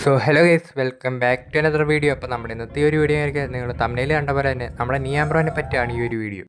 So hello guys, welcome back to another video. അപ്പോൾ നമ്മുടെ ഇന്നത്തെ ഒരു വീഡിയോ ആയിരിക്കും നിങ്ങൾ തമ്മിൽ കണ്ട പോലെ തന്നെ നമ്മുടെ നിയാം ബ്രോനെ പറ്റിയാണ് ഈ ഒരു വീഡിയോ.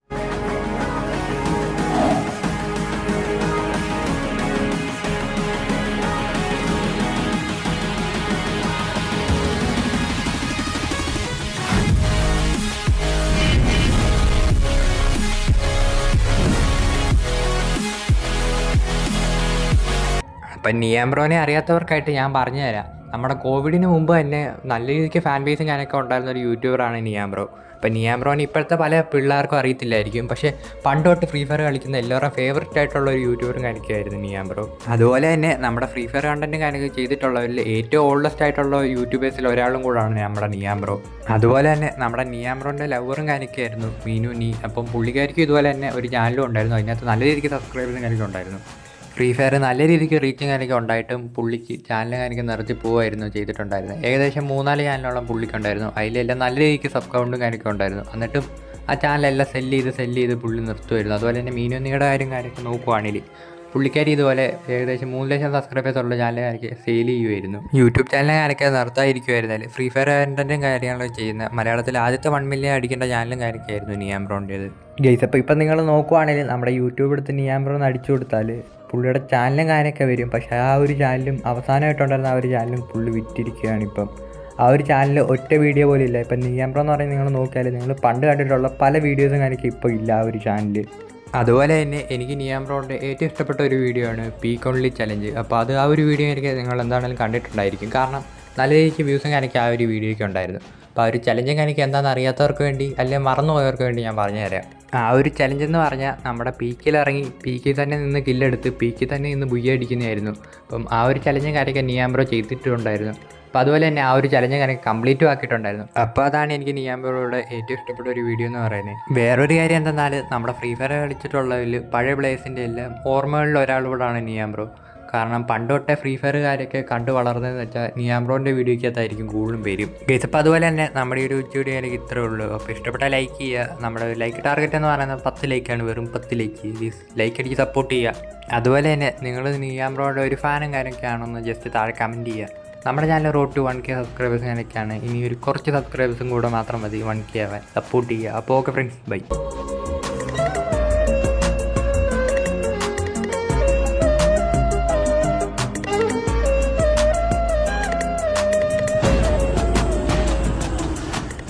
അപ്പം നിയാം ബ്രോനെ അറിയാത്തവർക്കായിട്ട് ഞാൻ പറഞ്ഞു തരാം. നമ്മുടെ കോവിഡിന് മുമ്പ് തന്നെ നല്ല രീതിക്ക് ഫാൻ ബേസും ഞാനൊക്കെ ഉണ്ടായിരുന്ന ഒരു യൂട്യൂബറാണ് നിയാം ബ്രോ. അപ്പം നിയാം ബ്രോനെ ഇപ്പോഴത്തെ പല പിള്ളേർക്കും അറിയത്തില്ലായിരിക്കും, പക്ഷേ പണ്ട് തൊട്ട് ഫ്രീ ഫയർ കളിക്കുന്ന എല്ലാവരും ഫേവററ്റ് ആയിട്ടുള്ള ഒരു യൂട്യൂബറും കാണിക്കുമായിരുന്നു നിയാം ബ്രോ. അതുപോലെ തന്നെ നമ്മുടെ ഫ്രീ ഫയർ കണ്ടൻറ്റും കാണിക്കുക ചെയ്തിട്ടുള്ളവരിൽ ഏറ്റവും ഓൾഡസ്റ്റ് ആയിട്ടുള്ള യൂട്യൂബേഴ്സിൽ ഒരാളും കൂടാണ് നമ്മുടെ നിയാം ബ്രോ. അതുപോലെ തന്നെ നമ്മുടെ നിയാം ബ്രോൻ്റെ ലവറും കാണിക്കുമായിരുന്നു മീനു നീ. അപ്പം പുള്ളിക്കാരിക്കും ഇതുപോലെ തന്നെ ഒരു ചാനലും ഉണ്ടായിരുന്നു, അതിനകത്ത് നല്ല രീതിക്ക് സബ്സ്ക്രൈബേഴ്സും കാണിക്കുന്നുണ്ടായിരുന്നു. ഫ്രീ ഫയർ നല്ല രീതിക്ക് റീച്ചിങ് കാണിക്കുക ഉണ്ടായിട്ടും പുള്ളിക്ക് ചാനൽ കാണിക്കാൻ നിർത്തി പോവുമായിരുന്നു ചെയ്തിട്ടുണ്ടായിരുന്നത്. ഏകദേശം 3-4 ചാനലോളം പുള്ളിക്കുണ്ടായിരുന്നു. അതിലെല്ലാം നല്ല രീതിക്ക് സബ് കൗണ്ടും കാണിക്കുക ഉണ്ടായിരുന്നു. എന്നിട്ടും ആ ചാനലെല്ലാം സെല്ല് ചെയ്ത് പുള്ളി നിർത്തുമായിരുന്നു. അതുപോലെ തന്നെ മീനുന്നിയുടെ കാര്യമൊക്കെ നോക്കുവാണെങ്കിൽ പുള്ളിക്കാരി ഇതുപോലെ ഏകദേശം 3 ലക്ഷം സബ്സ്ക്രൈബേഴ്സ് ഉള്ള ചാനലുകാർക്ക് സെയിൽ ചെയ്യുമായിരുന്നു. യൂട്യൂബ് ചാനലുകാരൊക്കെ നിർത്താതിരിക്കുമായിരുന്നാലും ഫ്രീ ഫയർ കണ്ടൻറ്റും കാര്യങ്ങളും ചെയ്യുന്ന മലയാളത്തിൽ ആദ്യത്തെ 1 മില്യൺ അടിക്കേണ്ട ചാനലും കാര്യമൊക്കെയായിരുന്നു നിയാം ബ്രോൻ്റേത്. ഗെയ്സ്, അപ്പോൾ ഇപ്പം നിങ്ങൾ നോക്കുവാണെങ്കിൽ നമ്മുടെ യൂട്യൂബ് എടുത്ത് നിയാം ബ്രോ എന്ന് അടിച്ചു കൊടുത്താൽ പുള്ളിയുടെ ചാനലും കാര്യമൊക്കെ വരും. പക്ഷേ ആ ഒരു ചാനലും അവസാനമായിട്ടുണ്ടായിരുന്ന ആ ഒരു ചാനലും പുള്ളി വിറ്റിരിക്കുകയാണ്. ഇപ്പം ആ ഒരു ചാനൽ ഒറ്റ വീഡിയോ പോലും ഇല്ല. ഇപ്പം നിയാം ബ്രോ എന്ന് പറയുന്നത് നിങ്ങൾ നോക്കിയാൽ നിങ്ങൾ പണ്ട് കണ്ടിട്ടുള്ള പല വീഡിയോസും കാണിക്കും ഇപ്പോൾ ഇല്ല ആ ഒരു ചാനൽ. അതുപോലെ തന്നെ എനിക്ക് നിയാം ബ്രോൻ്റെ ഏറ്റവും ഇഷ്ടപ്പെട്ട ഒരു വീഡിയോ ആണ് പീക്ക് ഓൺലി ചലഞ്ച്. അപ്പോൾ അത് ആ ഒരു വീഡിയോ എനിക്ക് നിങ്ങൾ എന്താണെങ്കിലും കണ്ടിട്ടുണ്ടായിരിക്കും, കാരണം നല്ല രീതിക്ക് വ്യൂസും കാണിക്കുക ആ ഒരു വീഡിയോയ്ക്ക് ഉണ്ടായിരുന്നു. അപ്പോൾ ആ ഒരു ചലഞ്ചും കാണിക്കുക എന്താണെന്ന് അറിയാത്തവർക്ക് വേണ്ടി അല്ലെങ്കിൽ മറന്നുപോയവർക്ക് വേണ്ടി ഞാൻ പറഞ്ഞുതരാം. ആ ഒരു ചലഞ്ച് എന്ന് പറഞ്ഞാൽ നമ്മുടെ പീക്കിലിറങ്ങി പീക്കിൽ തന്നെ നിന്ന് കില്ലെടുത്ത് പീക്കിൽ തന്നെ നിന്ന് ബുയ്യടിക്കുന്നതായിരുന്നു. അപ്പം ആ ഒരു ചലഞ്ചും കാര്യമൊക്കെ നിയാം ബ്രോ ചെയ്തിട്ടുണ്ടായിരുന്നു. അപ്പോൾ അതുപോലെ തന്നെ ആ ഒരു ചലഞ്ചും കാര്യം കംപ്ലീറ്റും ആക്കിയിട്ടുണ്ടായിരുന്നു. അപ്പോൾ അതാണ് എനിക്ക് നിയാം ബ്രോയുടെ ഏറ്റവും ഇഷ്ടപ്പെട്ട ഒരു വീഡിയോ എന്ന് പറയുന്നത്. വേറൊരു കാര്യം എന്തെന്നാൽ നമ്മുടെ ഫ്രീ ഫയർ കളിച്ചിട്ടുള്ളതിൽ പഴയ പ്ലേയേഴ്സിൻ്റെ എല്ലാം ഓർമ്മകളിൽ ഒരാളോടാണ് നിയാം ബ്രോ. കാരണം പണ്ട് തൊട്ടേ ഫ്രീ ഫയറുകാരൊക്കെ കണ്ടു വളർന്നതെന്ന് വെച്ചാൽ നിയാം ബ്രോൻ്റെ വീഡിയോയ്ക്കകത്തായിരിക്കും കൂടുതലും പേരും. ഗൈസ്, അപ്പോൾ അതുപോലെ തന്നെ നമ്മുടെ ഒരു വീഡിയോ എനിക്ക് ഇത്രേ ഉള്ളൂ. അപ്പോൾ ഇഷ്ടപ്പെട്ടാൽ ലൈക്ക് ചെയ്യുക. നമ്മുടെ ലൈക്ക് ടാർഗറ്റ് എന്ന് പറയുന്നത് 10 ലൈക്കാണ്, വെറും 10 ലൈക്ക്. പ്ലീസ് ലൈക്ക് അടിച്ച് സപ്പോർട്ട് ചെയ്യുക. അതുപോലെ തന്നെ നിങ്ങൾ നിയാം ബ്രോയുടെ ഒരു ഫാനും കാര്യമൊക്കെ ആണെന്ന് ജസ്റ്റ് താഴെ കമൻറ്റ് ചെയ്യുക. നമ്മുടെ channel road to 1K subscribers ഞാനൊക്കെയാണ്. ഇനി ഒരു കുറച്ച് സബ്സ്ക്രൈബേഴ്സും കൂടെ മാത്രം മതി 1K ആവാൻ. സപ്പോർട്ട് ചെയ്യുക. അപ്പോൾ ഓക്കെ ഫ്രണ്ട്സ്, ബൈ.